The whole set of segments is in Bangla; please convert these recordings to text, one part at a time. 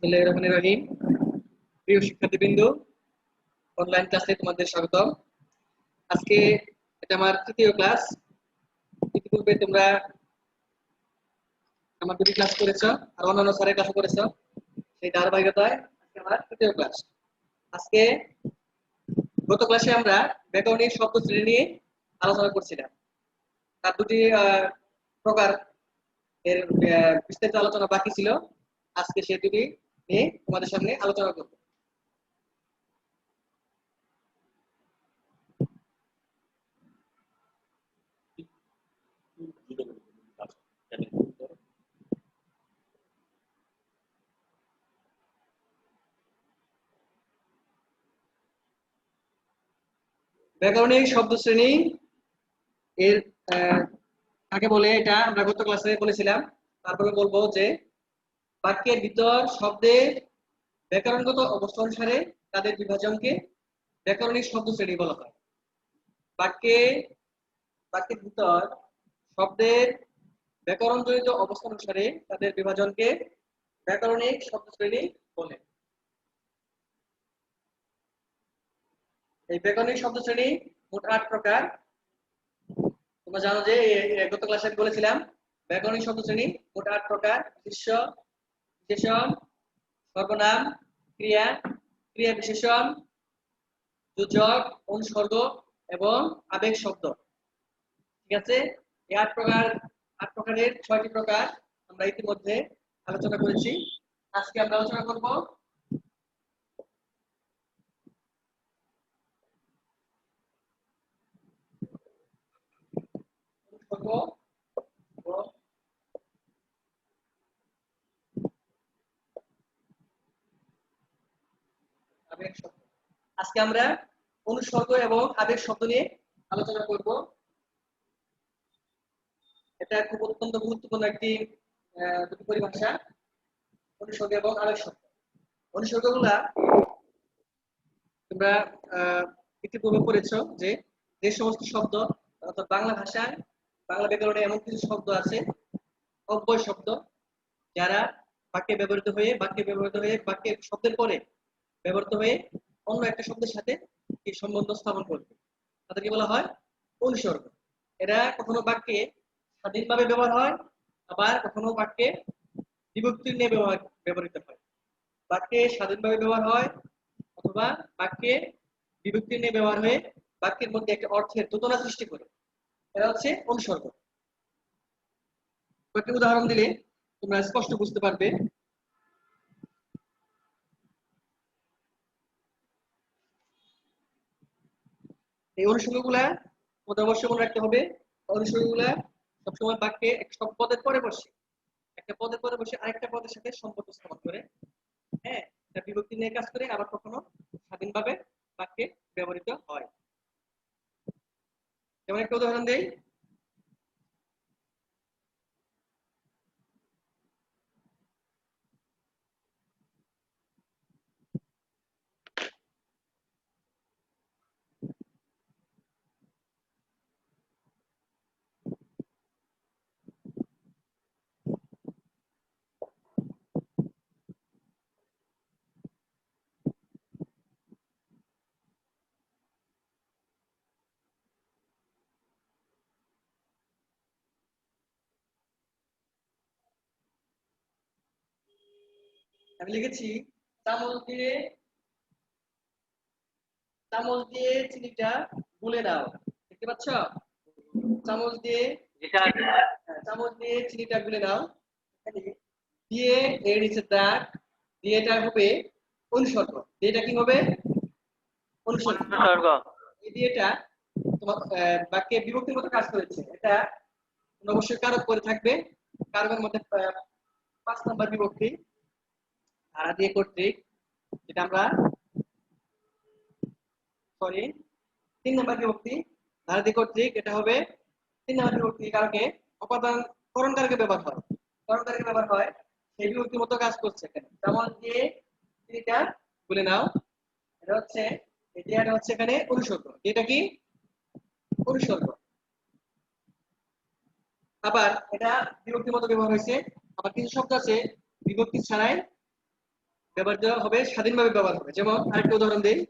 বিসমিল্লাহির রহমানির রহিম। প্রিয় শিক্ষার্থীবৃন্দ, অনলাইন ক্লাসে তোমাদের স্বাগতম। আজকে এটা আমার তৃতীয় ক্লাস। ইতিপূর্বে তোমরা আমার দুটি ক্লাস করেছো আর অন্যান্য স্যারের ক্লাস করেছো, সেই ধারাবাহিকতায় আজকে আমার তৃতীয় ক্লাস। আজকে গত ক্লাসে আমরা ব্যাকরণিক শব্দ শ্রেণী নিয়ে আলোচনা করছিলাম। তার দুটি প্রকার এর বিস্তারিত আলোচনা বাকি ছিল। আজকে সেই দুটি নিয়ে তোমাদের সামনে আলোচনা করব। ব্যাকরণিক শব্দ শ্রেণী এর কাকে বলে এটা আমরা গত ক্লাসে বলেছিলাম। তারপরে বলবো যে বাক্যের ভিতর শব্দের ব্যাকরণগত অবস্থা অনুসারে তাদের বিভাজনকে ব্যাকরণিক শব্দ শ্রেণী বলা হয়। বাক্যের ভিতর শব্দের ব্যাকরণজনিত অবস্থা অনুসারে তাদের বিভাজনকে ব্যাকরণিক শব্দ শ্রেণী বলে। এই ব্যাকরণিক শব্দ শ্রেণী মোট 8 প্রকার। তোমরা জানো যে গত ক্লাসে আমি বলেছিলাম ব্যাকরণিক শব্দ শ্রেণী মোট 8 প্রকার: বিশেষ্য, বিশেষণ, সর্বনাম, ক্রিয়া, ক্রিয়া বিশেষণ, যোজক, অনুসর্গ এবং আবেগ শব্দ। ঠিক আছে, এই 8 প্রকারের 6টি প্রকার আমরা ইতিমধ্যে আলোচনা করেছি। আজকে আমরা আলোচনা করব অনুসর্গ ও আবেগ শব্দ। আজকে আমরা অনুসর্গ এবং আবেগ শব্দ নিয়ে আলোচনা করব। এটা খুব অত্যন্ত গুরুত্বপূর্ণ একটি দুটি পরিভাষা, অনুসর্গ এবং আবেগ শব্দ। অনুসর্গগুলা তোমরা ইতিপূর্বে পড়েছো যে যে সমস্ত শব্দ অর্থাৎ বাংলা ভাষায় বাংলা ব্যাকরণে এমন কিছু শব্দ আছে, অব্যয় শব্দ, যারা বাক্যে ব্যবহৃত হয়ে বাক্যের শব্দের পরে ব্যবহৃত হয়ে অন্য একটা শব্দের সাথে এই সম্বন্ধ স্থাপন করবে, তাদেরকে বলা হয় অনুসর্গ। এরা কখনো বাক্যে স্বাধীনভাবে ব্যবহার হয়, আবার কখনো বাক্যে বিভক্তি নিয়ে ব্যবহৃত হয়। বাক্যে স্বাধীনভাবে ব্যবহার হয় অথবা বাক্যে বিভক্তি নিয়ে ব্যবহার হয়ে বাক্যের মধ্যে একটা অর্থের দোতনা সৃষ্টি করে। এরা হচ্ছে অনুসর্গ। কয়েকটি উদাহরণ দিলে তোমরা স্পষ্ট বুঝতে পারবে। এই অনুসর্গগুলা তোমাদের অবশ্যই মনে রাখতে হবে। অনুসর্গগুলা সবসময় বাক্যে সব পদের পরে বসে, একটা পদের পরে বসে আরেকটা পদের সাথে সম্পর্ক স্থাপন করে। হ্যাঁ, এটা বিভক্তি নিয়ে কাজ করে, আবার কখনো স্বাধীনভাবে বাক্যে ব্যবহৃত হয়। যেমন একটা উদাহরণ দেই। আমি লিখেছি চামচ দিয়ে চিনিটা গুলে নাও। দেখতে পাচ্ছ? চামচ দিয়ে চিনিটা গুলে নাও। দিয়ে এর নিচে দাগ দিয়ে এটা হবে অনুসর্গ। এটা কি হবে? অনুসর্গ। এই দিয়েটা তোমার বাক্যে বিভক্তির মতো কাজ করেছে। এটা অবশ্যই কারক করে থাকবে। কারকের মধ্যে 5 নম্বর বিভক্তি ধারা দিয়ে কর্তৃক, যেটা আমরা 3 নম্বর বিভক্তি ধারা দিয়ে কর্তৃক, এটা হবে 3 নম্বর বিভক্তি কারকে অপাদান করণ কারকে ব্যবহার হয়। করণ কারকে ব্যবহার হয় সেই বিভক্তির মতো কাজ করছে এখানে। যেমন দিয়ে চিনিটা গুলে নাও, এটা হচ্ছে এটা হচ্ছে এখানে অনুসর্গ। এটা কি? অনুসর্গ। আবার এটা বিভক্তির মতো ব্যবহার হয়েছে। আবার কিছু শব্দ আছে বিভক্তি ছাড়াই ব্যবহৃত হবে, স্বাধীনভাবে ব্যবহার হবে। যেমন আরেকটা উদাহরণ দিই,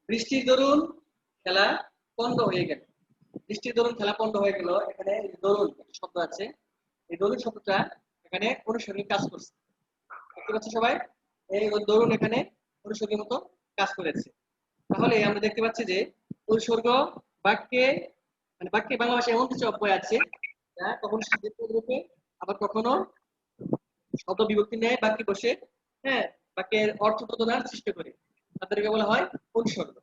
বৃষ্টির দরুন খেলা পণ্ড হয়ে গেল। বৃষ্টির দরুন খেলা পণ্ড হয়ে গেল, এখানে এই যে দরুন একটা শব্দ আছে, এই দরুন শব্দটা এখানে অনুসর্গের কাজ করছে। দেখতে পাচ্ছ সবাই, এই দরুন এখানে অনুসর্গের মতো কাজ করেছে। তাহলে আমরা দেখতে পাচ্ছি যে অনুসর্গ বাক্যে, মানে বাক্যে বাংলা ভাষায় এমন কিছু অব্যয় আছে যা কখনো সাধিত রূপে, আবার কখনো শব্দ বিভক্তি নেয় বাক্যে বসে, হ্যাঁ, বাক্যের অর্থ প্রদান সৃষ্টি করে, তাদেরকে বলা হয় অনুসর্গ।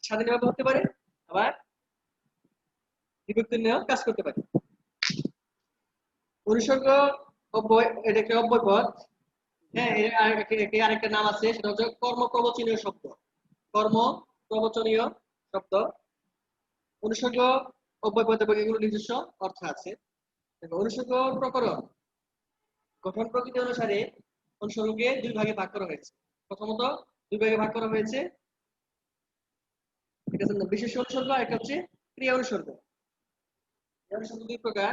স্বাধীনভাবে হতে পারে, আবার বিভক্তি নিয়েও কাজ করতে পারে। অনুসর্গ অব্যয়, এটা একটা অব্যয় পদ। হ্যাঁ, এর আরেকটা নাম আছে, সেটা হচ্ছে কর্ম প্রবচনীয় শব্দ। কর্ম প্রবচনীয় শব্দ। অনুসর্গ অব্যয় পদ এবং এগুলো নিজস্ব অর্থ আছে। অনুসর্গ প্রকরণ গঠন প্রকৃতি অনুসারে অনুসর্গকে দুই ভাগে ভাগ করা হয়েছে। প্রথমত দুই ভাগে ভাগ করা হয়েছে, এটা হচ্ছে বিশেষ অনুসর্গ, একটা হচ্ছে ক্রিয়া অনুসর্গ। ক্রিয়া অনুসর্গ দুই প্রকার।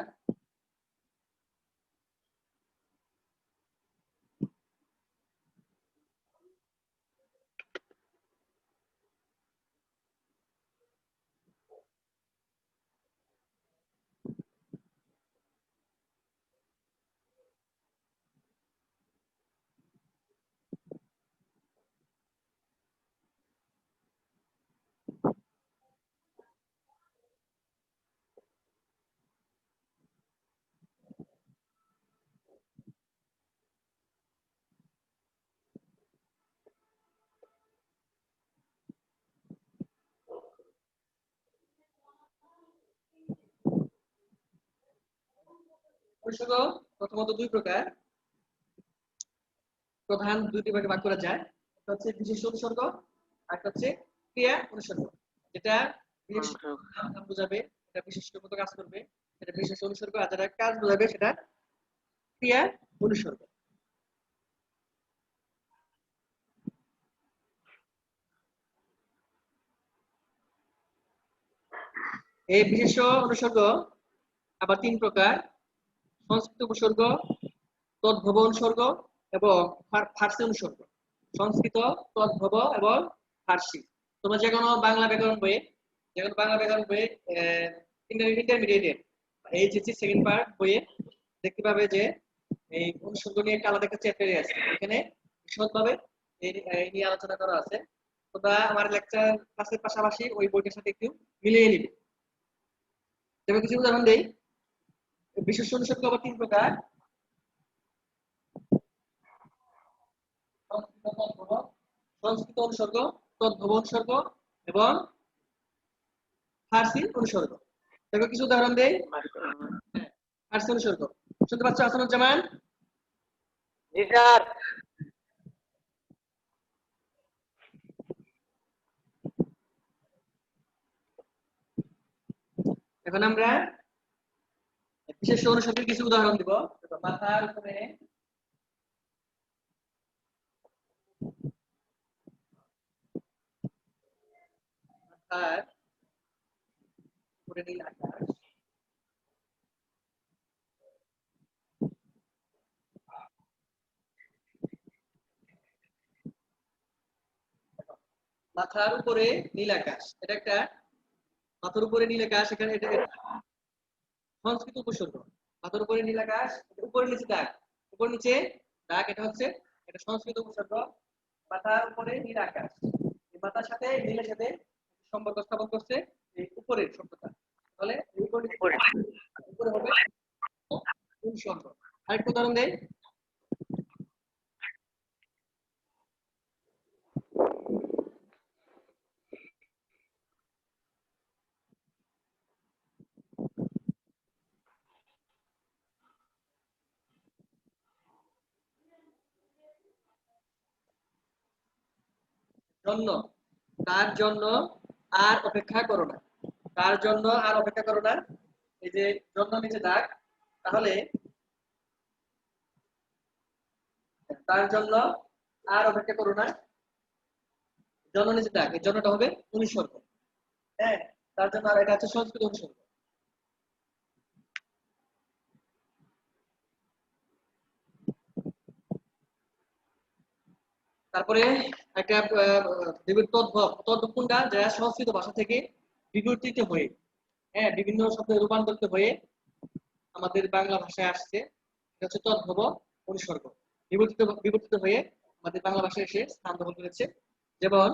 অনুসর্গ প্রথমত দুই প্রকার, প্রধান দুটি ভাগে ভাগ করা যায়। একটা হচ্ছে বিশেষ অনুসর্গ, আর একটা হচ্ছে ক্রিয়া অনুসর্গ। যেটা বিশেষ নাম বোঝাবে, এটা বিশেষের মতো কাজ করবে, এটা বিশেষ অনুসর্গ। আর যেটা কাজ বোঝাবে, সেটা ক্রিয়া অনুসর্গ। এই বিশেষ অনুসর্গ আবার তিন প্রকার: সংস্কৃত উপসর্গ, তদ্ভব অনুসর্গ এবং ফার্সি অনুসর্গ। সংস্কৃত, তদ্ভব এবং ফার্সি। তোমরা যে কোনো বাংলা ব্যাকরণ বইয়ে, যে কোনো বাংলা ব্যাকরণ বইয়ে ইন্টারমিডিয়েটের এইচএসসি সেকেন্ড পার্ট বইয়ে দেখতে পাবে যে এই অনুসর্গ নিয়ে একটা আলাদা একটা চ্যাপ্টারই আছে, এখানে বিশদভাবে এই নিয়ে আলোচনা করা আছে। তোমরা আমার লেকচার ক্লাসের পাশাপাশি ওই বইটার সাথে একটু মিলিয়ে নিবে। যেমন কিছু উদাহরণ দেই, বিশেষ অনুসর্গ আবার তিন প্রকার: সংস্কৃত অনুসর্গ, তদ্ভব অনুসর্গ এবং ফার্সি অনুসর্গ। দেখো কিছু উদাহরণ দেই। ফার্সি অনুসর্গ শুনতে পাচ্ছ আসানুজ্জামান? জি স্যার। এখন আমরা বিশেষ অনুসর্গের কিছু উদাহরণ দিব। মাথার উপরে মাথার উপরে নীল আকাশ, মাথার উপরে নীল আকাশ, এটা একটা মাথার উপরে নীল আকাশ, এখানে এটা সংস্কৃত উপসর্গ। মাথার উপরে নীল আকাশ, উপরে নিচে দাগ, উপর নিচে দাগ, এটা হচ্ছে এটা সংস্কৃত উপসর্গ। মাথার উপরে নীল আকাশ, এই মাথার সাথে নীলের সাথে সম্পর্ক স্থাপন করছে এই উপরের শব্দটা, তাহলে উপরে হবে অনুসর্গ। আরেকটা উদাহরণ দেই। জন্য, তার জন্য আর অপেক্ষা করো না। তার জন্য আর অপেক্ষা করো না, এই যে জন্য নিচে দাগ, তাহলে তার জন্য আর অপেক্ষা করো না, জন্য নিচে দাগ, এই জন্যটা হবে অনুসর্গ। হ্যাঁ, তার জন্য, আর এটা হচ্ছে সংস্কৃত অনুসর্গ। তারপরে একটা তদ্ভব, তদ্ভব কোনটা, যা সংস্কৃত ভাষা থেকে বিবর্তিত হয়ে, হ্যাঁ, বিভিন্ন শব্দে রূপান্তরিত হয়ে আমাদের বাংলা ভাষায় আসছে। এটা হচ্ছে তদ্ভব অনুসর্গ। বিবর্তিত বিবর্তিত হয়ে আমাদের বাংলা ভাষায় এসে স্থান দখল করেছে। যেমন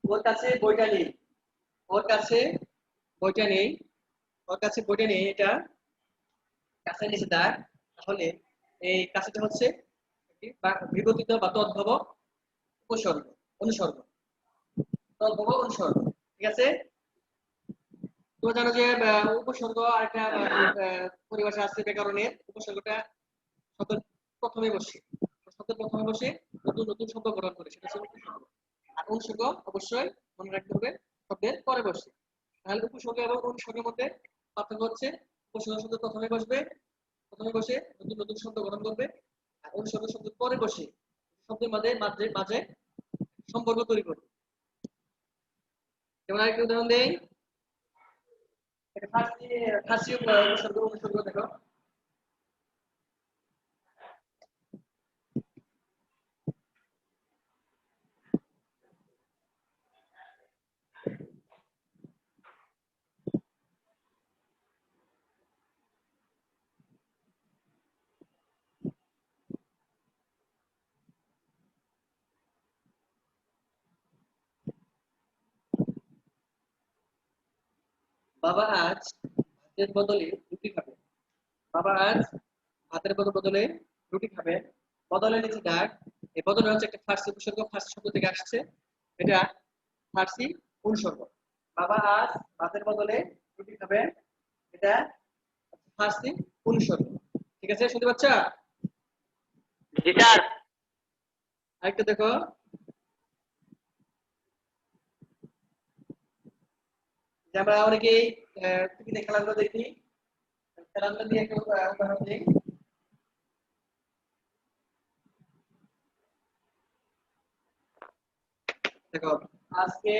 ওর কাছে বইটা নেই, ওর কাছে বইটা নেই, ওর কাছে বইটা নেই, এটা কাছে নিচে দাগ, তাহলে এই কাছেটা হচ্ছে একটি বিবর্তিত বা তদ্ভব উপসর্গ, অনুসর্গ, তদ্ভব অনুসর্গ। ঠিক আছে, তো জানো যে উপসর্গ আরেকটা পরিভাষা আছে ব্যাকরণের। উপসর্গটা শব্দের প্রথমে বসে, শব্দের প্রথমে বসে নতুন নতুন শব্দ গঠন করে, সেটা হচ্ছে উপসর্গ। আর অনুসর্গ অবশ্যই মনে রাখতে হবে শব্দের পরে বসে। তাহলে উপসর্গ এবং অনুসর্গের মধ্যে পার্থক্য হচ্ছে, উপসর্গ শব্দ প্রথমে বসবে, প্রথমে বসে নতুন নতুন শব্দ গঠন করবে। আর অনুসর্গ শব্দ পরে বসে শব্দের মাঝে মাঝে মাঝে সম্পর্ক তৈরি করবে। যেমন আরেকটা উদাহরণ দেই, এটা ফার্সি, ফার্সি উপসর্গ অনুসর্গ দেখো। বাবা আজ ভাতের বদলে রুটি খাবে। বাবা আজ ভাতের বদলে রুটি খাবে। বদলের নিচে দাগ, এই বদলে হচ্ছে একটা ফার্সি উপসর্গ, ফার্সি শব্দ থেকে আসছে, এটা ফার্সি অনুসর্গ। বাবা আজ ভাতের বদলে রুটি খাবে, এটা ফার্সি অনুসর্গ। ঠিক আছে, শুনতে পাচ্ছ? জি স্যার। আরেকটা দেখো, যে আমরা অনেকেই টিভিতে খেলাধুলা দেখি, খেলাধুলা দিয়ে একটা উদাহরণ দিই। দেখো, আজকে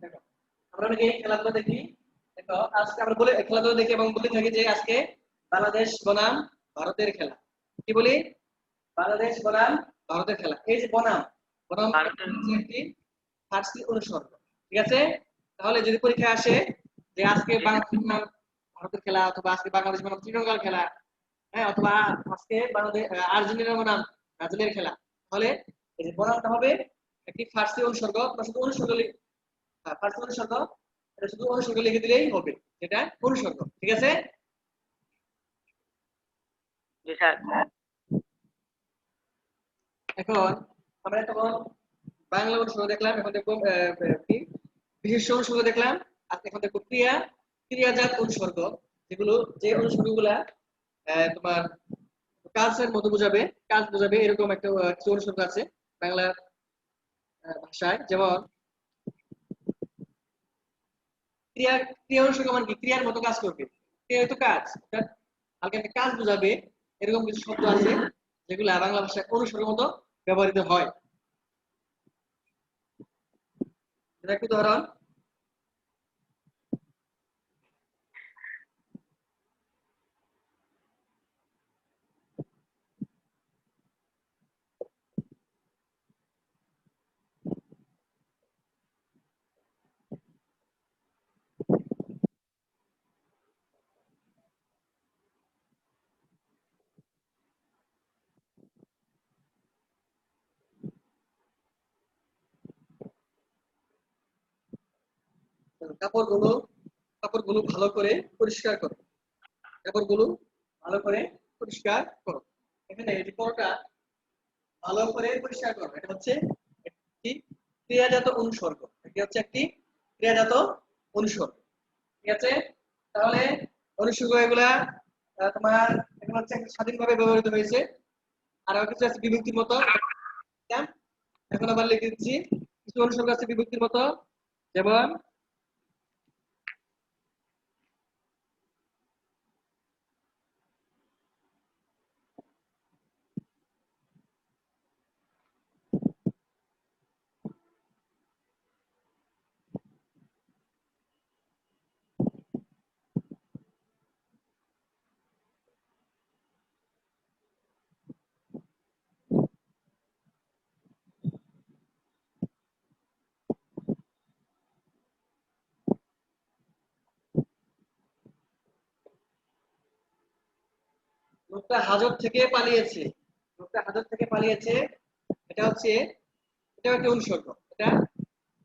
দেখো, আমরা অনেকেই খেলাধুলা দেখি। দেখো, আজকে আমরা বলে খেলাধুলা দেখি এবং বলে থাকি যে আজকে বাংলাদেশ বনাম ভারতের খেলা। কি বলি? বাংলাদেশ বনাম ভারতের খেলা। এই যে বনাম, বনাম ভারতের হচ্ছে একটি ফার্সি অনুসর্গ। ঠিক আছে, তাহলে যদি পরীক্ষায় আসে যে আজকে জি বাংলাদেশ বনাম ভারতের খেলা, অথবা আজকে বাংলাদেশ বনাম শ্রীলঙ্কার খেলা, হ্যাঁ, অথবা আজকে বাংলাদেশ আর্জেন্টিনা বনাম ব্রাজিলের খেলা, তাহলে এই যে বনামটা হবে একটি ফার্সি অনুসর্গ বা শুধু অনুসর্গ, ফার্সি অনুসর্গ, এটা শুধু অনুসর্গ লিখে দিলেই হবে, যেটা অনুসর্গ। ঠিক আছে, জি স্যার। এখন আমরা তখন বাংলা অনুসর্গ দেখলাম, এখন দেখবো কি বিশেষ অনুসর্গ দেখলাম। আর এখন দেখবো ক্রিয়া, ক্রিয়াজাত অনুসর্গ, যেগুলো, যে অনুসর্গগুলা তোমার কাজের মতো বোঝাবে, কাজ বোঝাবে, এরকম একটা কিছু অনুসর্গ আছে বাংলা ভাষায়। যেমন ক্রিয়া ক্রিয়া অনুসর্গ মানে কি? ক্রিয়ার মতো কাজ করবে। ক্রিয়া তো কাজ, অর্থাৎ হালকা একটা কাজ বোঝাবে, এরকম কিছু শব্দ আছে যেগুলো বাংলা ভাষায় অনুসর্গের মতো ব্যবহৃত হয়। এটা একটু উদাহরণ। কাপড়গুলো কাপড়গুলো ভালো করে পরিষ্কার করো। কাপড়গুলো ভালো করে পরিষ্কার করো। এখানে এই যে করোটা ভালো করে পরিষ্কার করো, এটা হচ্ছে একটি ক্রিয়াজাত অনুসর্গ। এটা হচ্ছে একটি ক্রিয়াজাত অনুসর্গ। ঠিক আছে? তাহলে অনুসর্গ এগুলা তোমার এগুলো হচ্ছে একটা স্বাধীনভাবে ব্যবহৃত হয়েছে। আর কিছু আছে বিভক্তির মতো। এখন আবার লিখে দিচ্ছি কিছু অনুসর্গ আছে বিভক্তির মতো, যেমন লোকটা হাজত থেকে পালিয়েছে। লোকটা হাজত থেকে পালিয়েছে, এটা হচ্ছে এটা একটা অনুসর্গ। এটা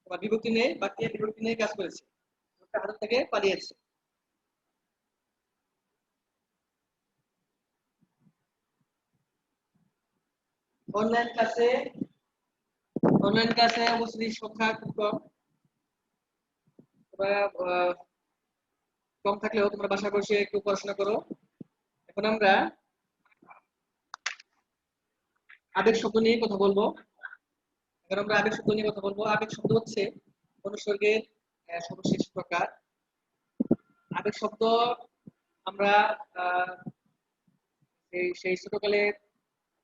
তোমার বিভক্তি নিয়ে বাক্যে বিভক্তি নিয়ে কাজ করেছে। লোকটা হাজত থেকে পালিয়েছে। অনলাইন ক্লাসে উপস্থিতির সংখ্যা খুব কম। তোমরা কম থাকলেও তোমরা বাসা বসে একটু পড়াশোনা করো। এখন আমরা আবেগ শব্দ নিয়ে কথা বলবো। আবেগ শব্দ হচ্ছে অনুসর্গের সর্বশেষ প্রকার। আবেগ শব্দ আমরা আহ, সেই ছোটকালে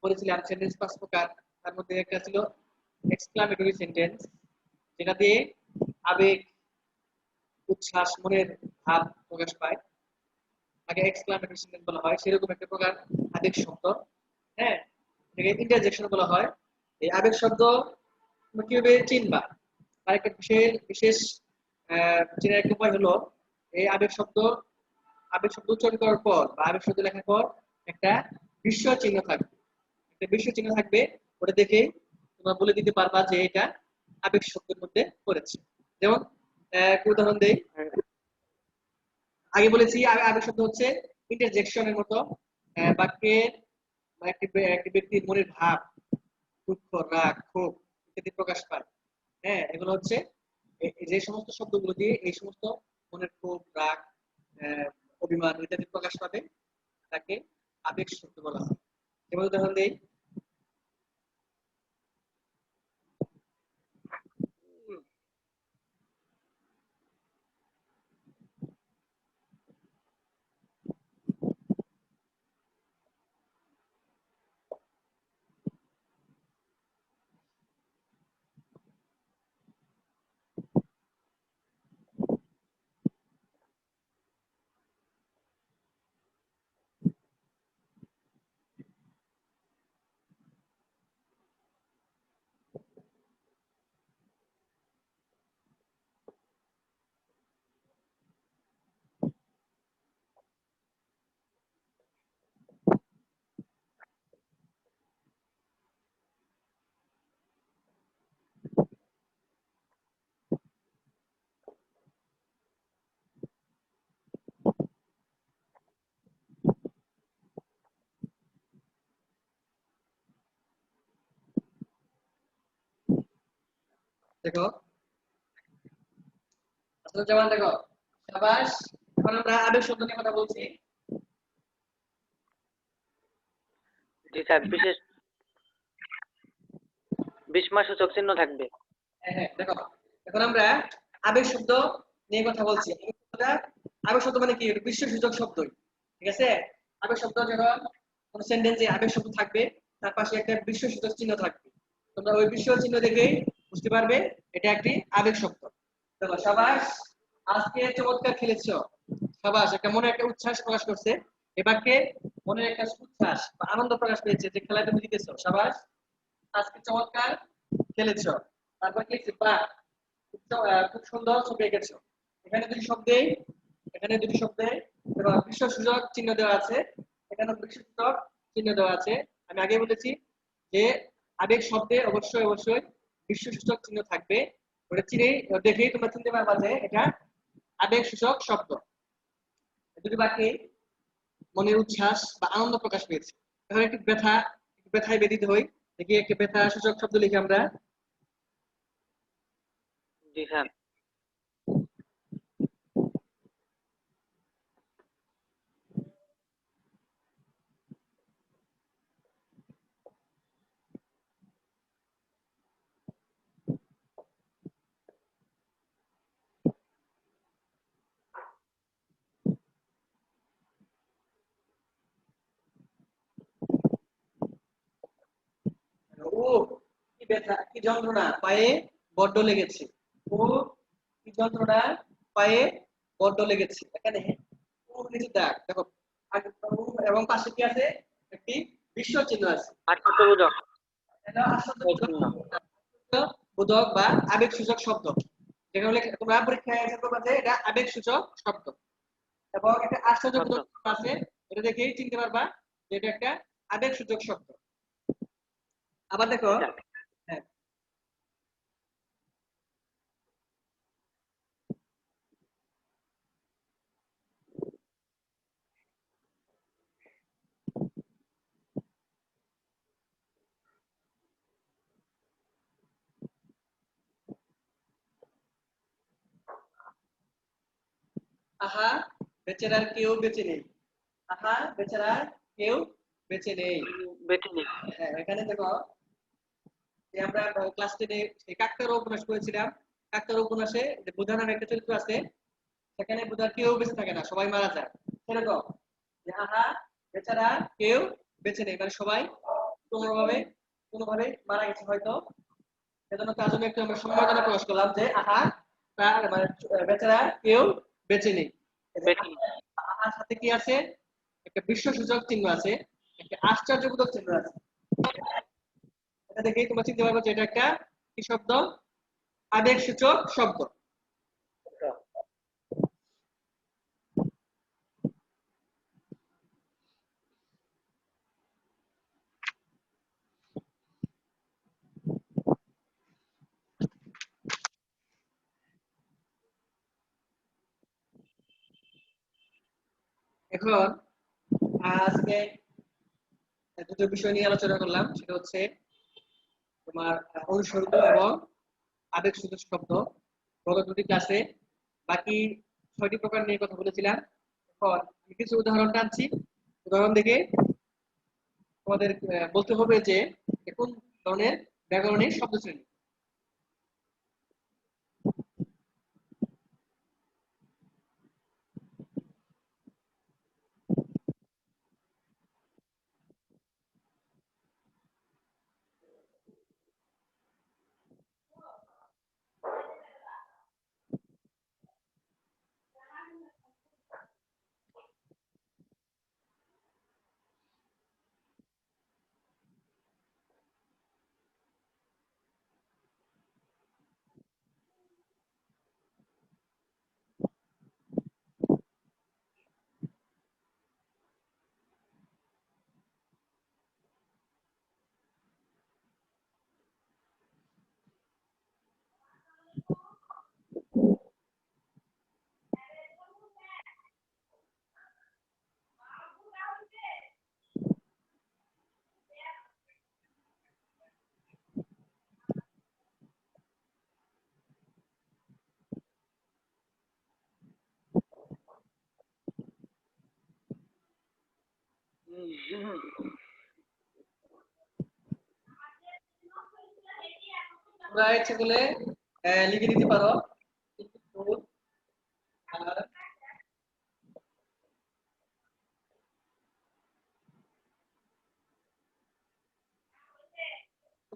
পড়েছিলাম সেন্টেন্স 5 প্রকার। তার মধ্যে একটা ছিল এক্সক্লামেটরি সেন্টেন্স, যেটা দিয়ে আবেগ, উচ্ছ্বাস, মনের ভাব প্রকাশ পায়। আগে এক্সক্লামেটরি সেন্টেন্স বলা হয়, সেরকম একটা প্রকার আবেগ শব্দ। হ্যাঁ, এটাকে ইন্টারজেকশন বলা হয়। এই আবেগ শব্দ তুমি কিভাবে চিনবা? তার একটা বিশেষ বিশেষ চেনার একটা উপায় হলো, এই আবেগ শব্দ উচ্চারণ করার পর বা আবেগ শব্দ লেখার পর একটা বিস্ময় চিহ্ন থাকবে। একটা বিস্ময় চিহ্ন থাকবে, ওটা দেখে তোমরা বলে দিতে পারবা যে এটা আবেগ শব্দের মধ্যে পড়েছে। যেমন একটা উদাহরণ দেই। আগে বলেছি আবেগ শব্দ হচ্ছে ইন্টারজেকশনের মতো বাক্যের বা একটি ব্যক্তির মনের ভাব, দুঃখ, রাগ, ক্ষোভ ইত্যাদি প্রকাশ পায়। হ্যাঁ, এগুলো হচ্ছে যে সমস্ত শব্দগুলো দিয়ে এই সমস্ত মনের ক্ষোভ, রাগ, আহ, অভিমান ইত্যাদি প্রকাশ পাবে, তাকে আবেগ শব্দ বলা হয়। যেমন উদাহরণ দেই। দেখো, আসলে যেমন দেখো, সাবাস। এখন আমরা আবেগ শব্দ নিয়ে কথা বলছি। জি স্যার, বিশেষ বিস্ময়সূচক চিহ্ন থাকবে। হ্যাঁ হ্যাঁ, দেখো, এখন আমরা আবেগ শব্দ নিয়ে কথা বলছি। আবেগ শব্দ মানে কি? বিশ্বসূচক শব্দই। ঠিক আছে? আবেগ শব্দ যখন কোন সেন্টেন্সে আবেগ শব্দ থাকবে, তার পাশে একটা বিশ্বসূচক চিহ্ন থাকবে। তোমরা ওই বিশ্ব চিহ্ন দেখেই বুঝতে পারবে এটা একটি আবেগ শব্দ। দেখো, সাবাস, আজকে চমৎকার খেলেছো। সাবাস, একটা মনে একটা উচ্ছ্বাস প্রকাশ করছে। এবারকে মনে একটা উচ্ছ্বাস বা আনন্দ প্রকাশ পেয়েছে যে খেলায় তুমি জিতেছো। সাবাস, আজকে চমৎকার খেলেছো। তারপর কি লিখছি? বাহ, খুব সুন্দর ছবি এঁকেছো। এখানে দুটি শব্দে এখানে দুটি শব্দে এবং বিশ্বসূচক চিহ্ন দেওয়া আছে। এখানে বিশ্বসূচক চিহ্ন দেওয়া আছে। আমি আগে বলেছি যে আবেগ শব্দে অবশ্যই অবশ্যই বিশ্বসূচক চিহ্ন থাকবে। ওটা চিনেই দেখেই তোমরা চিনতে পারবা যে এটা আবেগ সূচক শব্দ। দুটি বাক্যে মনের উচ্ছ্বাস বা আনন্দ প্রকাশ পেয়েছে। এখন একটি ব্যথায় ব্যথিত হই। দেখি একটি ব্যথা সূচক শব্দ লিখি আমরা। জি স্যার। ও, কি ব্যথা, কি যন্ত্রণা, পায়ে বড্ড লেগেছে। ও, কি যন্ত্রণা, পায়ে বড্ড লেগেছে। এখানে ও নিচে দাগ দেখো, এবং পাশে কি আছে? একটি বিশ্ব চিহ্ন আছে। আত্মবোধক। এটা বোধক বা আবেগ সূচক শব্দ। যেখানে তোমরা পরীক্ষায় অ্যান্সার করবে যে এটা আবেগ সূচক শব্দ। এবং একটা শব্দ। আশ্চর্যবোধক আছে, এটা দেখেই চিনতে পারবা যে এটা একটা আবেগ সূচক শব্দ। আবার দেখো, জি স্যার। হ্যাঁ, আহা, বেচারার কেউ বেঁচে নেই। আহা, বেচারার কেউ বেঁচে নেই। বেঁচে নেই। হ্যাঁ, এখানে দেখো যে আমরা ক্লাস 10-এ সেই কাকতাড়ুয়া উপন্যাস পড়েছিলাম। কাকতাড়ুয়া উপন্যাসে যে বুধা নামে একটা চরিত্র আছে, সেখানে বুধার কেউ বেঁচে থাকে না, সবাই মারা যায়। সেরকম যে আহা, বেচারা কেউ বেঁচে নেই, মানে সবাই কোনোভাবে কোনোভাবে মারা গেছে হয়তো। সেজন্য তার জন্য একটু আমরা সম্মাননা প্রকাশ করলাম যে আহা, তার মানে বেচারা কেউ বেঁচে নেই। এই যে বেঁচে নেই। আহার সাথে কি আছে? একটা বিশ্বসূচক চিহ্ন আছে, একটা আশ্চর্যবোধক চিহ্ন আছে। এটা দেখেই তোমরা চিনতে পারবে যে এটা একটা কি শব্দ? আবেগ সূচক শব্দ। এখন আজকে দুটো বিষয় নিয়ে আলোচনা করলাম, সেটা হচ্ছে তোমার অনুসর্গ এবং আবেগ সূচক শব্দ। গত দুটি ক্লাসে বাকি 6টি প্রকার নিয়ে কথা বলেছিলাম। এখন আমি কিছু উদাহরণ টানছি। উদাহরণ দেখে তোমাদের বলতে হবে যে কোন ধরনের ব্যাকরণের শব্দ শ্রেণী। তোমরা ইচ্ছে করলে লিখে দিতে পারো। কিন্তু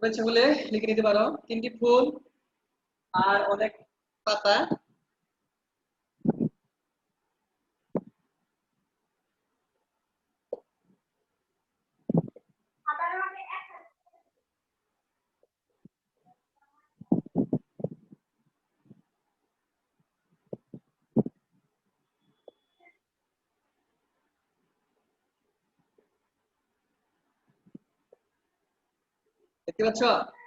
তোমরা ইচ্ছা করলে লিখে নিতে পারো 3টি ফুল আর অনেক পাতা। দেখতে পাচ্ছ?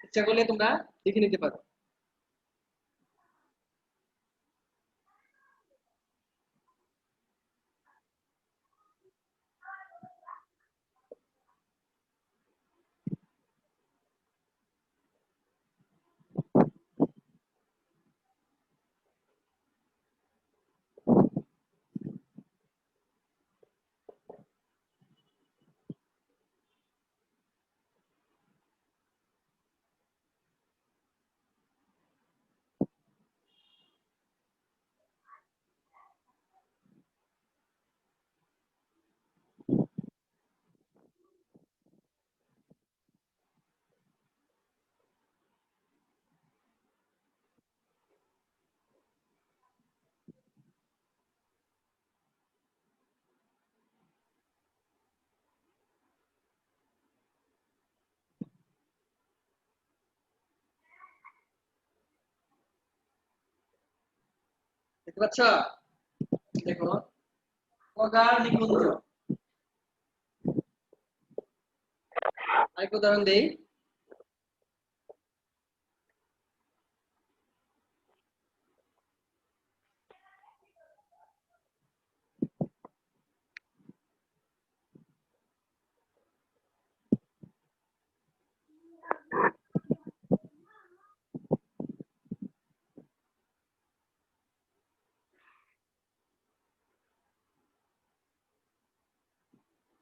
ইচ্ছা করলে তোমরা লিখে নিতে পারো। দেখতে পাচ্ছ? দেখো, প্রগাঢ় নিকুঞ্জ। আরেকটা উদাহরণ দেই।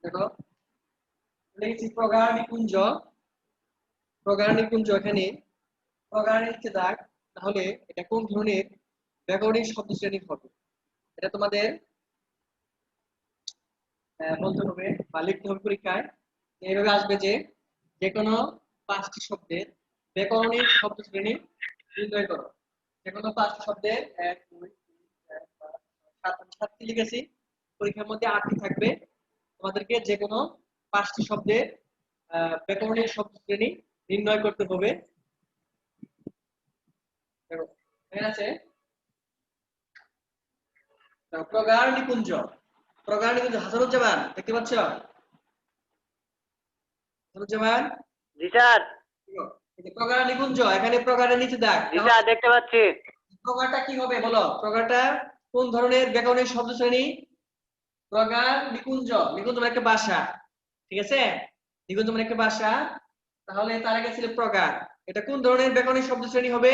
দেখো, লিখেছি প্রগাঢ় নিকুঞ্জ। প্রগাঢ় নিকুঞ্জ, এখানে প্রগাঢ় নিচে দাগ, তাহলে এটা কোন ধরনের ব্যাকরণিক শব্দ শ্রেণী হবে? এটা তোমাদের বলতে হবে বা লিখতে হবে পরীক্ষায়। এইভাবে আসবে যে যে কোনো 5টি শব্দের ব্যাকরণিক শব্দ শ্রেণী নির্ণয় করো। যে কোনো 5টি শব্দের 1 2 3 4 5 6 7, 7টি লিখেছি। পরীক্ষার মধ্যে 8টি থাকবে। তোমাদেরকে যে কোনো 5টি শব্দের ব্যাকরণিক শব্দ শ্রেণী নির্ণয় করতে হবে। দেখো, এখানে আছে প্রগাঢ় নিকুঞ্জ। প্রগাঢ় নিকুঞ্জ, হাসানুজ্জামান দেখতে পাচ্ছ? হাসানুজ্জামান, জি স্যার। এই যে প্রগাঢ় নিকুঞ্জ, এখানে প্রগাঢ়ের নিচে দাগ, জি স্যার, দেখতে পাচ্ছি। প্রগাঢ়টা কি হবে বলো? প্রগাঢ়টা কোন ধরনের ব্যাকরণিক শব্দ শ্রেণী? প্রগাঢ় নিকুঞ্জ, নিকুঞ্জ মানে একটা বাসা, ঠিক আছে? নিকুঞ্জ মানে একটা বাসা, তাহলে তার আগে ছিল প্রগাঢ়। এটা কোন ধরনের ব্যাকরণিক শব্দ শ্রেণী হবে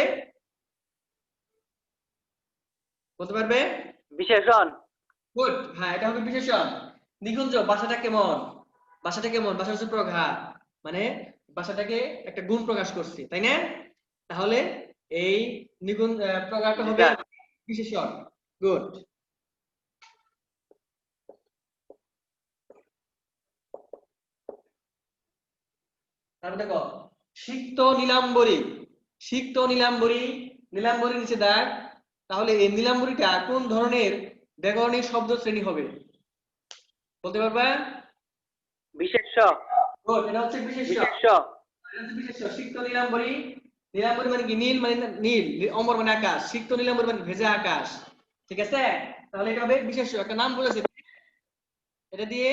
বলতে পারবে? বিশেষণ। গুড, হ্যাঁ এটা হবে বিশেষণ। নিকুঞ্জ, বাসাটা কেমন? বাসাটা কেমন? বাসা হচ্ছে প্রগাঢ়, মানে বাসাটাকে একটা গুণ প্রকাশ করছে, তাই না? তাহলে এই প্রগাঢ়টা জি হবে স্যার। বিশেষণ। গুড। তারপর দেখো, সিক্ত নীলাম্বরী। সিক্ত নীলাম্বরী, নীলাম্বরীর নিচে দাগ, তাহলে এই নীলাম্বরীটা কোন ধরনের ব্যাকরণিক শব্দ শ্রেণী হবে বলতে পারবা? বিশেষ্য। গুড, এটা হচ্ছে বিশেষ্য। বিশেষ্য। এটা হচ্ছে বিশেষ্য। সিক্ত নীলাম্বরী। নীলাম্বরী মানে কি? নীল মানে নীল, অমর মানে আকাশ, সিক্ত নীলাম্বরী মানে ভেজা আকাশ, ঠিক আছে? তাহলে এটা হবে বিশেষ্য, একটা নাম বুঝাইছে। এটা দিয়ে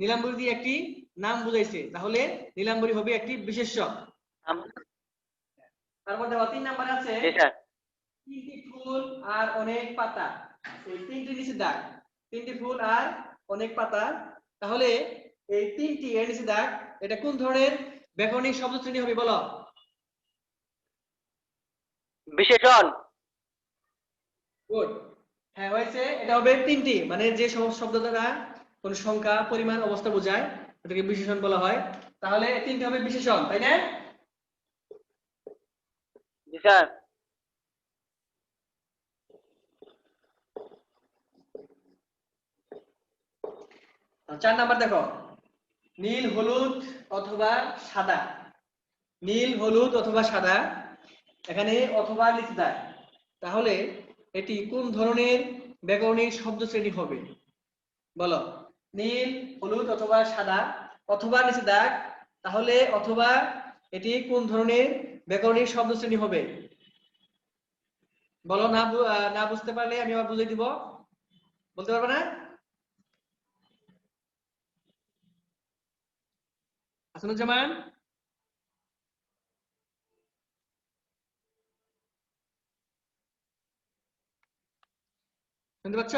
নীলাম্বরী দিয়ে একটি নাম বুঝাইছে, তাহলে নীলাম্বরী হবে একটি বিশেষ্য। তার মধ্যে 3 নাম্বার আছে জি স্যার। 3টি ফুল আর অনেক পাতা। এই 3টি নিচে দাগ, 3টি ফুল আর অনেক পাতা, তাহলে এই 3টি এর নিচে দাগ, এটা কোন ধরনের ব্যাকরণিক শব্দ শ্রেণী হবে বলো? বিশেষণ। গুড, হ্যাঁ হয়েছে। এটা হবে 3টি, মানে যে সমস্ত শব্দ দ্বারা কোন সংখ্যা, পরিমাণ, অবস্থা বোঝায় ওটাকে বিশেষণ বলা হয়। তাহলে 3টি হবে বিশেষণ, তাই না? জি স্যার। 4 নাম্বার দেখো, নীল, হলুদ অথবা সাদা। নীল, হলুদ অথবা সাদা, এখানে অথবা লিখে দেয়, তাহলে এটি কোন ধরনের ব্যাকরণিক শব্দ শ্রেণী হবে? বলো। নীল, হলুদ অথবা সাদা, অথবা নিচে দাগ, তাহলে অথবা এটি কোন ধরনের ব্যাকরণিক শব্দ শ্রেণী হবে? বলো। না বুঝতে পারলে আমি আবার বুঝিয়ে দিব। বলতে পারবে না? হাসানুজ্জামান, শুনতে পাচ্ছ?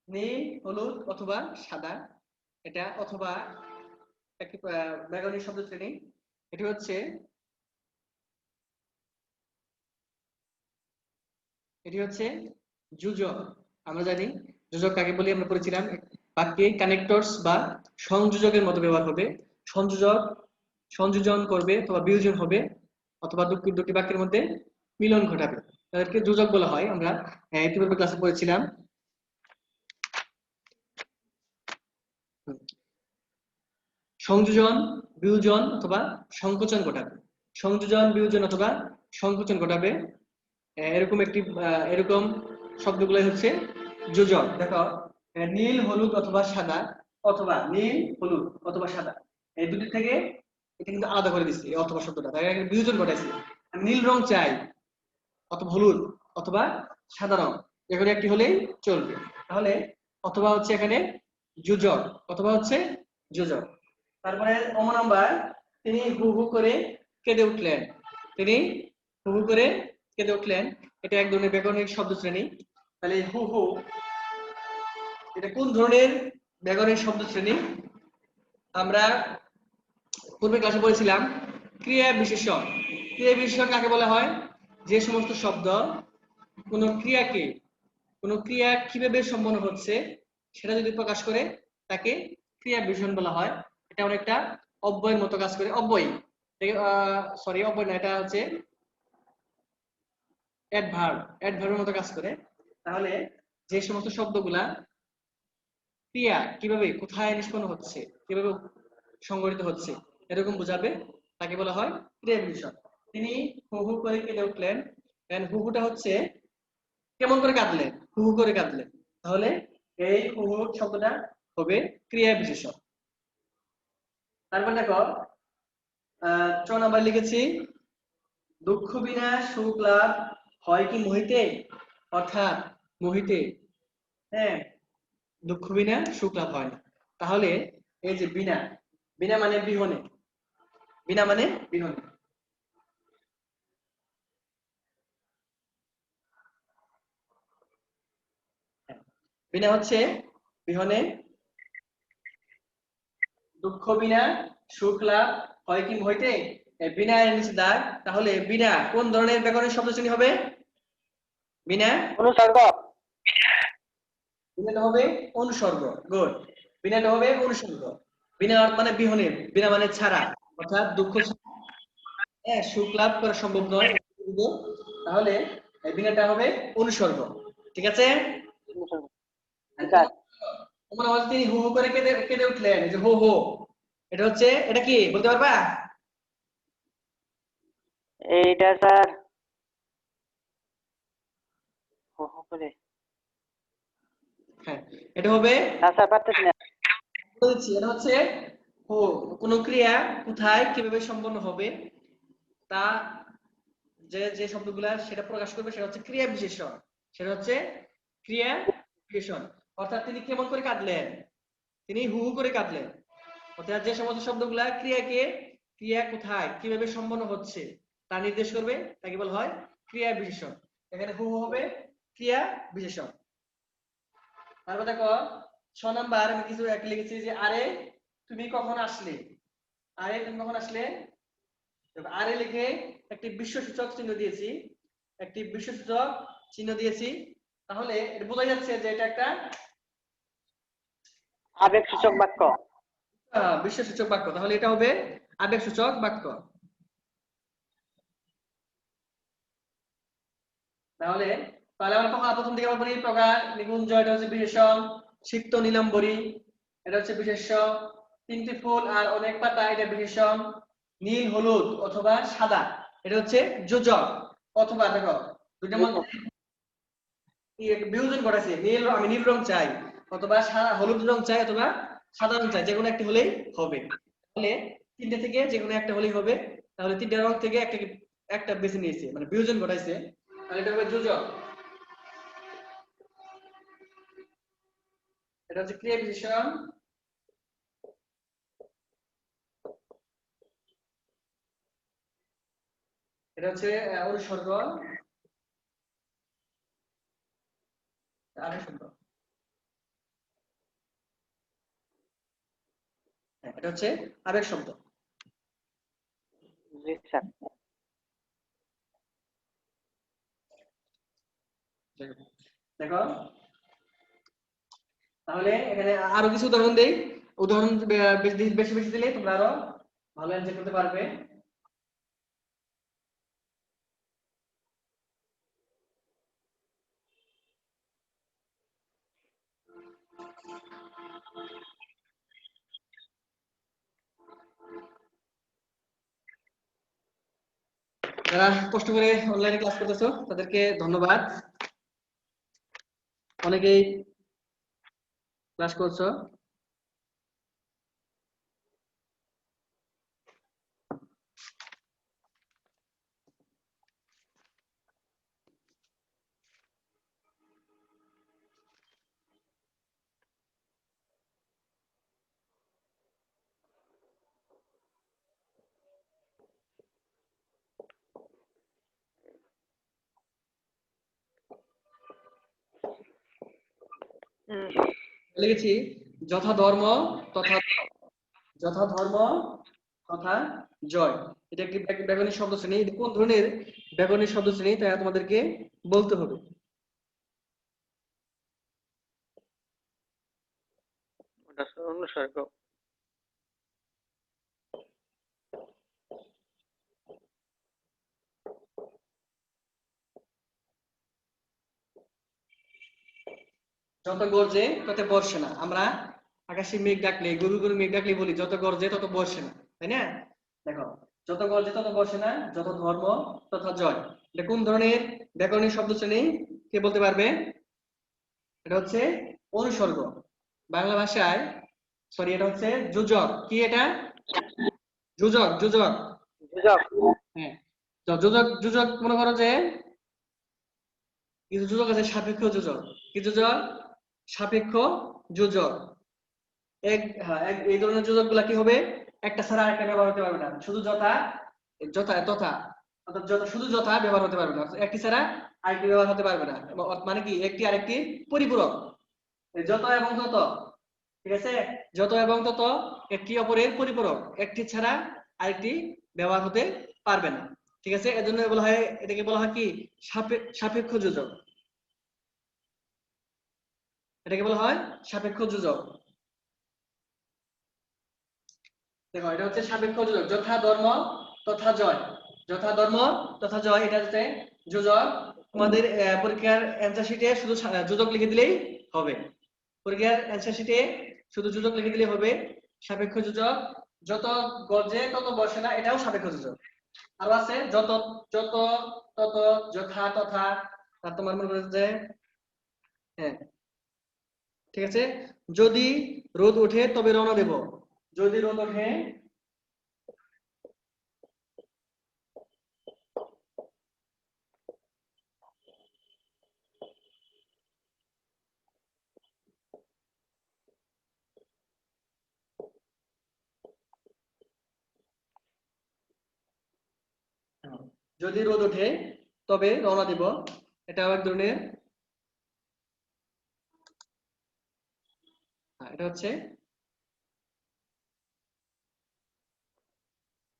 নীল, হলুদ অথবা সাদা, এটা অথবা একটি ব্যাকরণিক শব্দ শ্রেণী। এটি হচ্ছে যোজক। আমরা জানি যোজক কাকে বলি, আমরা পড়েছিলাম বাক্যে কানেক্টরস বা সংযোজকের মতো ব্যবহার হবে। সংযোজক সংযোজন করবে অথবা বিয়োজন হবে, অথবা দুটি বাক্যের মধ্যে মিলন ঘটাবে, তাদেরকে যোজক বলা হয়। আমরা ইতিপূর্বে ক্লাসে পড়েছিলাম। সংযোজন, বিয়োজন অথবা সংকোচন ঘটাবে। সংযোজন, বিয়োজন অথবা সংকোচন ঘটাবে, এরকম শব্দগুলোই হচ্ছে যোজক। দেখো, নীল, হলুদ অথবা সাদা, অথবা নীল, হলুদ অথবা সাদা, এই দুটি থেকে এটা কিন্তু আলাদা করে দিচ্ছি এই অথবা শব্দটা, তাই একটা বিয়োজন ঘটাইছি। নীল রং চাই, অথবা হলুদ অথবা সাদা রং, এখানে একটি হলেই চলবে। তাহলে অথবা হচ্ছে এখানে যোজক, অথবা হচ্ছে যোজক। তারপরে নাম্বার, তিনি হু হু করে কেঁদে উঠলেন। তিনি হু হু করে কেঁদে উঠলেন, এটা এক ধরনের ব্যাকরণিক শব্দ শ্রেণী। তাহলে হু হু, এটা কোন ধরনের ব্যাকরণিক শব্দ শ্রেণী? আমরা পূর্বে ক্লাসে বলেছিলাম ক্রিয়া বিশেষণ। ক্রিয়া বিশেষণ কাকে বলা হয়? যে সমস্ত শব্দ কোন ক্রিয়া কিভাবে সম্পন্ন হচ্ছে সেটা যদি প্রকাশ করে তাকে ক্রিয়া বিশেষণ বলা হয়। এটা অনেকটা অব্যয়ের মতো কাজ করে। অব্যয় না, এটা হচ্ছে অ্যাডভার্বের মতো কাজ করে। তাহলে যে সমস্ত শব্দগুলা ক্রিয়া কিভাবে, কোথায় নিষ্পন্ন হচ্ছে, কিভাবে সংগঠিত হচ্ছে এরকম বোঝাবে, তাকে বলা হয় ক্রিয়া বিশেষণ। তিনি হু হু করে কেঁদে উঠলেন, হুটা হচ্ছে কেমন করে কাঁদলেন, হু হু করে কাঁদলেন, তাহলে এই হু হু শব্দটা হবে ক্রিয়া বিশেষণ। তারপর দেখো, 4 নাম্বার লিখেছি, দুঃখ বিনা সুখ লাভ হয় কি মোহিতে, অর্থাৎ মোহিতে, হ্যাঁ, দুঃখ বিনা সুখ লাভ হয় না। তাহলে এই যে বিনা, বিনা মানে বিহনে, বিনা মানে বিহনে, বিনা হচ্ছে বিহনে, দুঃখ বিনা সুখ লাভ হয় কি মোহিতে, বিনা এর নিচে দাগ, তাহলে বিনা কোন ধরনের ব্যাকরণের শব্দ শ্রেণী হবে? বিনা অনুসর্গ। বিনাটা হবে অনুসর্গ। গুড, বিনাটা হবে অনুসর্গ। বিনা মানে বিহনে, বিনা মানে ছাড়া, অর্থাৎ দুঃখ ছাড়া সুখ লাভ করা সম্ভব নয়, তাহলে এই বিনাটা হবে অনুসর্গ। ঠিক আছে? অনুসর্গ। ঠিক আছে। তোমার আওয়াজ, তিনি হু হু করে কেঁদে কেঁদে উঠলেন, এই যে হো হো, এটা হচ্ছে, এটা কি বলতে পারবা? এইটা স্যার হো হো করে। হ্যাঁ, এটা হবে, না স্যার পারতেছি না। বলছি এটা হচ্ছে হো, কোন ক্রিয়া কোথায় কিভাবে সম্পন্ন হবে তা, যে যে শব্দগুলা সেটা প্রকাশ করবে সেটা হচ্ছে ক্রিয়া বিশেষণ। সেটা হচ্ছে ক্রিয়া বিশেষণ। অর্থাৎ তিনি কেমন করে কাঁদলেন, তিনি হু হু করে কাঁদলেন, অর্থাৎ যে সমস্ত শব্দগুলা ক্রিয়া কোথায় কিভাবে সম্পন্ন হচ্ছে তা নির্দেশ করবে, তাকে বলা হয় ক্রিয়া বিশেষণ। এখানে হু হু হবে ক্রিয়া বিশেষণ। তারপর দেখো 6 নাম্বার, আমি কিছু একটা লিখেছি যে আরে তুমি কখন আসলে। আরে তুমি কখন আসলে, আরে লিখে একটি বিশ্বসূচক চিহ্ন দিয়েছি, একটি বিশ্বসূচক চিহ্ন দিয়েছি। তাহলে এটা বোঝা যাচ্ছে যে এটা একটা আবেগ সূচক বাক্য। বিশ্বসূচক বাক্য। তাহলে এটা হবে আবেগসূচক বাক্য। তাহলে তাহলে আমরা প্রথম দিকে আমরা বলি প্রকার নিকুঞ্জ, এটা হচ্ছে বিশেষণ। সিক্ত নীলাম্বরী, এটা হচ্ছে বিশেষ্য। তিনটি ফুল আর অনেক পাতা, এটা বিশেষণ। নীল, হলুদ অথবা সাদা, এটা হচ্ছে যোজক। অথবা দেখো দুইটার মধ্যে বিয়োজন ঘটাইছে, আমি নীল রং চাই, অথবা হলুদ রং চাই, অথবা সাদা রং চাই, যেকোনো একটা হলেই হবে। তাহলে তিনটে থেকে যেকোনো একটা হলেই হবে। তাহলে তিনটা রং থেকে একটা বেছে নিয়েছে, মানে বিয়োজন ঘটাইছে, তাহলে এটা হবে যোজক। এটা হচ্ছে ক্রিয়া বিশেষণ। এটা হচ্ছে অনুসর্গ। আরেক শব্দ, এটা হচ্ছে আবেগ শব্দ। জি স্যার। দেখো তাহলে এখানে আরো কিছু উদাহরণ দেই। উদাহরণ বেশি বেশি বেশি দিলে তোমরা আরো ভালো অ্যান্সার করতে পারবে। যারা কষ্ট করে অনলাইনে ক্লাস করতেছো তাদেরকে ধন্যবাদ, অনেকেই ক্লাস করছো। লিখেছি যথা ধর্ম তথা যথা ধর্ম তথা জয়। এটা একটি ব্যাকরণিক শব্দ শ্রেণী। এটা কোন ধরনের ব্যাকরণিক শব্দ শ্রেণী তা তোমাদেরকে বলতে হবে। ওটা অনুসর্গ। যত গর্জে তত বর্ষে না। আমরা আকাশে মেঘ ডাকলে, গরু গরু মেঘ ডাকলে বলি যত গর্জে তত বর্ষে না, তাই না? দেখো যত গর্জে তত বর্ষে না, যত ধর্ম তথা জয়। এটা কোন ধরনের ব্যাকরণিক শব্দ শ্রেণী, কে বলতে পারবে? এটা হচ্ছে অনুসর্গ। বাংলা ভাষায় সরি, এটা হচ্ছে যোজক। কি এটা? যোজক, যোজক। যোজক। হ্যাঁ, তো যোজক, যোজক মনে করো যে কিছু যোজক আছে সাপেক্ষ যোজক। কি যোজক? সাপেক্ষ যোজক। এই ধরনের যোজক গুলা কি হবে? একটা ছাড়া আরেকটা ব্যবহার হতে পারবে না। শুধু যথা, যথা তথা, অর্থাৎ যথা শুধু যথা ব্যবহার হতে পারবে না, একটি ছাড়া আরেকটি ব্যবহার হতে পারবে না। মানে কি, একটি আরেকটি পরিপূরক। যত এবং তত, ঠিক আছে? যত এবং তত একটি অপরের পরিপূরক, একটি ছাড়া আরেকটি ব্যবহার হতে পারবে না, ঠিক আছে? এজন্য বলা হয়, এটাকে বলা হয় কি, সাপেক্ষ যোজক। এটাকে বলা হয় সাপেক্ষ যোজক। দেখো এটা হচ্ছে সাপেক্ষ যোজক। যথা ধর্ম তথা জয়, যথা ধর্ম তথা জয়, এটা হচ্ছে যোজক। তোমাদের পরীক্ষার অ্যান্সার শিটে শুধু যোজক লিখে দিলেই হবে। পরীক্ষার অ্যান্সার শিটে শুধু যোজক লিখে দিলেই হবে। সাপেক্ষ যোজক। যত গর্জে তত বসে না, এটাও সাপেক্ষ যোজক। আরো আছে যত, যত, তত, যথা, তথা। আর তোমার মনে করেছে যে, হ্যাঁ ঠিক আছে, যদি রোদ ওঠে তবে রওনা দেব। যদি রোদ ওঠে, যদি রোদ ওঠে তবে রওনা দিব, এটাও এক ধরনের। এটা হচ্ছে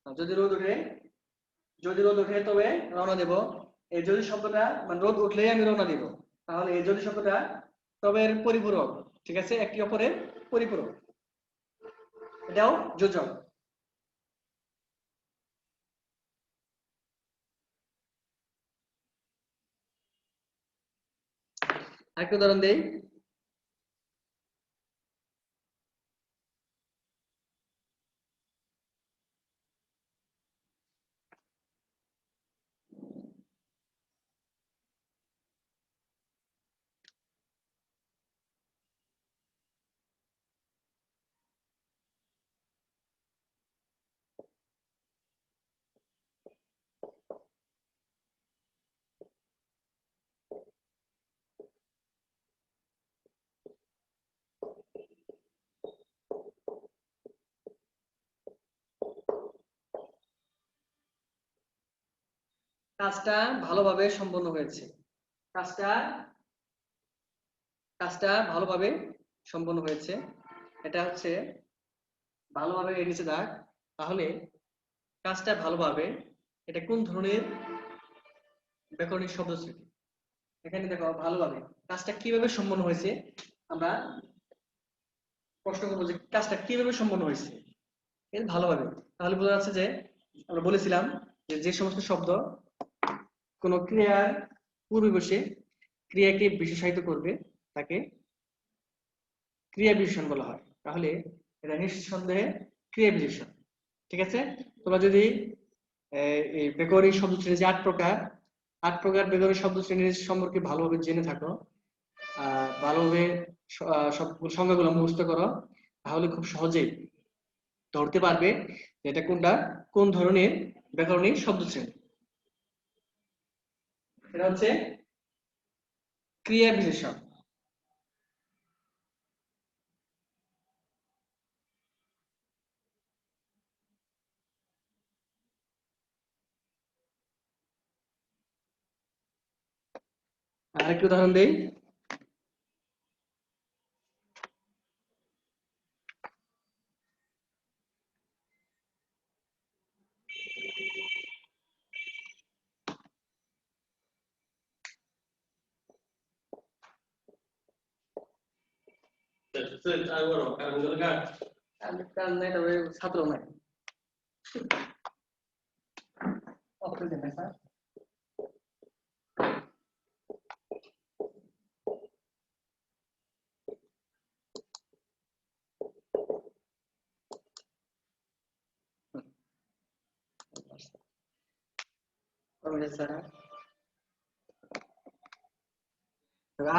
যদি রোদ ওঠে, যদি রোদ ওঠে তবে রওনা দেব। এই যদি শব্দটা, মানে রোদ উঠলেই আমি রওনা দিব, তাহলে এই যদি শব্দটা তবে এর পরিপূরক, ঠিক আছে? একটি অপরের পরিপূরক, এটাও যোজক। আরেকটা উদাহরণ দেই। কাজটা ভালোভাবে সম্পন্ন হয়েছে। কাজটা কাজটা ভালোভাবে সম্পন্ন হয়েছে। এটা হচ্ছে ভালোভাবে এর নিচে দাগ। তাহলে কাজটা ভালোভাবে, এটা কোন ধরনের ব্যাকরণিক শব্দ শ্রেণী? এখানে দেখো ভালোভাবে কাজটা কিভাবে সম্পন্ন হয়েছে, আমরা প্রশ্ন করবো যে কাজটা কিভাবে সম্পন্ন হয়েছে ভালোভাবে। তাহলে বোঝা যাচ্ছে যে আমরা বলেছিলাম যে যে সমস্ত শব্দ কোন ক্রিয়ার পূর্বে বসে ক্রিয়াকে বিশেষায়িত করবে তাকে ক্রিয়া বিশেষণ বলা হয়। তাহলে এটা নিঃসন্দেহে ক্রিয়া বিশেষণ। ঠিক আছে, তোমরা যদি এই ব্যাকরণিক শব্দ শ্রেণী যে 8 প্রকার ব্যাকরণিক শব্দ শ্রেণীর সম্পর্কে ভালোভাবে জেনে থাকো, ভালোভাবে সবগুলো সংজ্ঞাগুলো মুখস্থ করো, তাহলে খুব সহজেই ধরতে পারবে যে এটা কোনটা কোন ধরনের ব্যাকরণিক শব্দ শ্রেণী। এটা হচ্ছে ক্রিয়া বিশেষণ। আরেকটি উদাহরণ দেই। ছাত্র নাই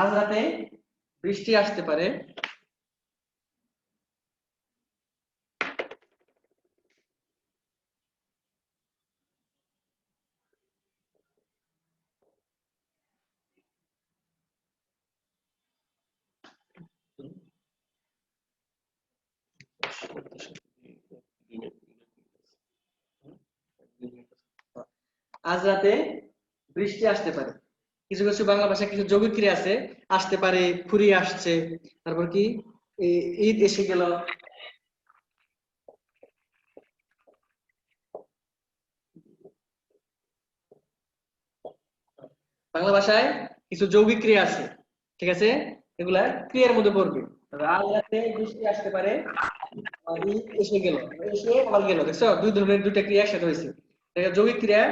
আজ রাতে বৃষ্টি আসতে পারে। আজ রাতে বৃষ্টি আসতে পারে। কিছু কিছু বাংলা ভাষায় কিছু যৌগিক ক্রিয়া আছে, আসতে পারে, ফুরিয়ে আসছে, তারপর কি ঈদ এসে গেল। বাংলা ভাষায় কিছু যৌগিক ক্রিয়া আছে, ঠিক আছে, এগুলা ক্রিয়ার মধ্যে পড়বে। আজ রাতে বৃষ্টি আসতে পারে, ঈদ এসে গেল, এসে আবার গেল, দেখছো দুই ধরনের দুইটা ক্রিয়া একসাথে হয়েছে। এটা যৌগিক ক্রিয়া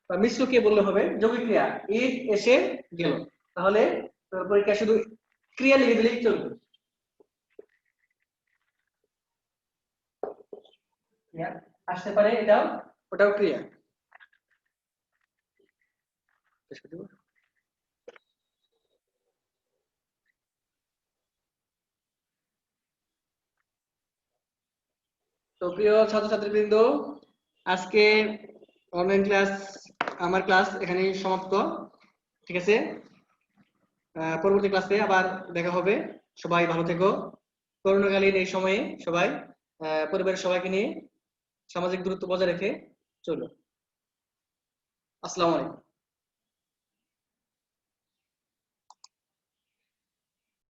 বা মিশ্র ক্রিয়া বললে হবে। যৌগিক ক্রিয়া ঈদ এসে গেল, তাহলে তোর পরীক্ষা শুধু ক্রিয়া লিখে দিলেই চলবে। ক্রিয়া আসতে পারে, এটাও ওটাও ক্রিয়া। তো প্রিয় ছাত্রছাত্রীবৃন্দ, আজকে অনলাইন ক্লাস, আমার ক্লাস এখানেই সমাপ্ত। ঠিক আছে, পরবর্তী ক্লাসে আবার দেখা হবে। সবাই ভালো থেকো। করোনাকালীন এই সময়ে সবাই পরিবারের সবাইকে নিয়ে সামাজিক দূরত্ব বজায় রেখে চলো। আসসালামু আলাইকুম।